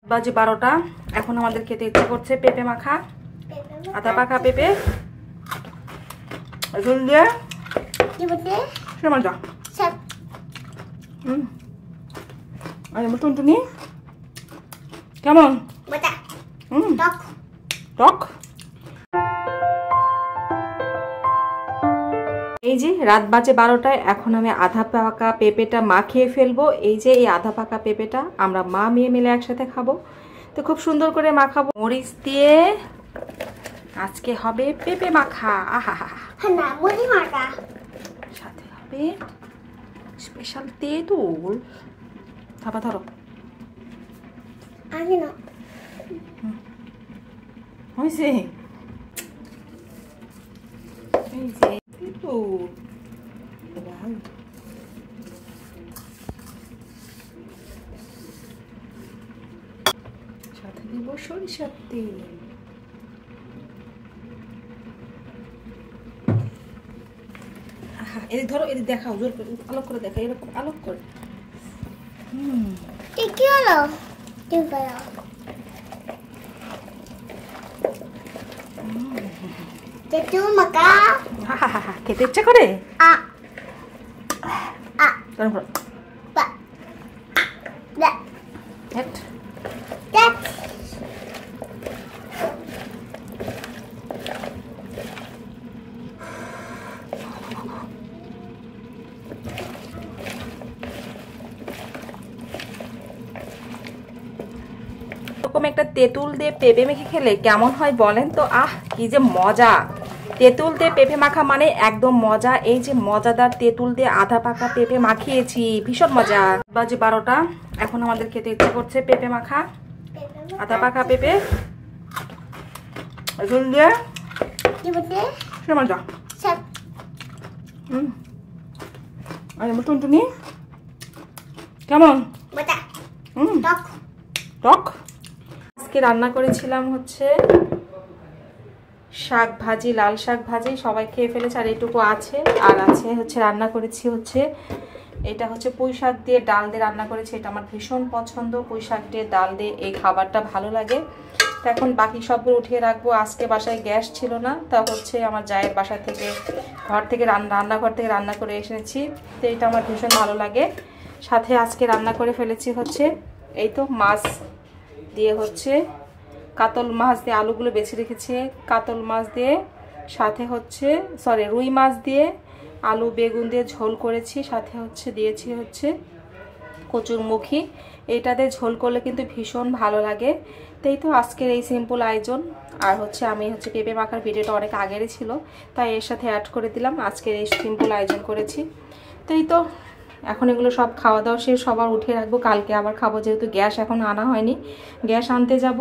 বাজে 12টা। এখন আমাদের খেতে ইচ্ছা করছে পেঁপে মাখা, আদা পাকা পেঁপে ঝোল দিয়ে মজা। টুনটুনি কেমন? টক। এই যে রাত বাজে 12টায়, এখন আমি আধা পাকা পেঁপেটা মাখিয়ে ফেলবো। এই যে এই আধা পাকা পেঁপেটা আমরা মা মেয়ে মিলে একসাথে খাবো, তো খুব সুন্দর করে মাখাবো মরিচ দিয়ে। আজকে হবে পেঁপে মাখা। আহা সাথে হবে স্পেশাল তেঁতুল। থাপা ধরো হয়েছে। এই যে তেঁতুল, সাথে দিব সরিষার তেল। এদিকে ধরো, এদিকে দেখাও, জোর করে আলোক করে দেখা, এরকম আলোক করে। কি হলো? তেঁতুল মাখা খেতে ইচ্ছা করে। এরকম একটা তেঁতুল দিয়ে পেঁপে মেখে খেলে কেমন হয় বলেন তো? কি যে মজা! তেঁতুল দিয়ে পেঁপে মাখা মানে একদম মজা। এই যে মজাদার তেঁতুল দিয়ে আধা পাকা পেঁপে মাখিয়েছি, ভীষণ মজা। বাজে 12টা। এখন আমাদের খেতে ইচ্ছা করছে পেঁপে মাখা, আধা পাকা পেঁপে ঝোল দিয়ে মজা। টুনটুনি কেমন? টক। আজকে রান্না করেছিলাম হচ্ছে শাক ভাজি, লাল শাক ভাজি। সবাই খেয়ে ফেলেছে, আর এইটুকু আছে। আর আছে হচ্ছে রান্না করেছি হচ্ছে, এটা হচ্ছে পুঁই শাক দিয়ে ডাল দিয়ে রান্না করেছি। এটা আমার ভীষণ পছন্দ, পুঁই শাক দিয়ে ডাল দিয়ে এই খাবারটা ভালো লাগে। তো এখন বাকি সবগুলো উঠিয়ে রাখবো। আজকে বাসায় গ্যাস ছিল না, তা হচ্ছে আমার জায়ের বাসা থেকে রান্নাঘর থেকে রান্না করে এসেছি। তো এটা আমার ভীষণ ভালো লাগে। সাথে আজকে রান্না করে ফেলেছি হচ্ছে এই তো মাছ দিয়ে, হচ্ছে কাতল মাছ দিয়ে, আলুগুলো বেছে রেখেছি কাতল মাছ দিয়ে, সাথে হচ্ছে রুই মাছ দিয়ে আলু বেগুন দিয়ে ঝোল করেছি। সাথে হচ্ছে দিয়েছি হচ্ছে কচুরমুখী। এইটাতে ঝোল করলে কিন্তু ভীষণ ভালো লাগে। তাই তো আজকের এই সিম্পল আয়োজন। আর হচ্ছে আমি হচ্ছে পেঁপে মাখার ভিডিওটা অনেক আগেরই ছিল, তাই এর সাথে অ্যাড করে দিলাম। আজকের এই সিম্পল আয়োজন করেছি। তাই তো এখন এগুলো সব খাওয়া দাওয়া শেষ, সবার উঠিয়ে রাখবো, কালকে আবার খাবো। যেহেতু গ্যাস এখন আনা হয়নি, গ্যাস আনতে যাব।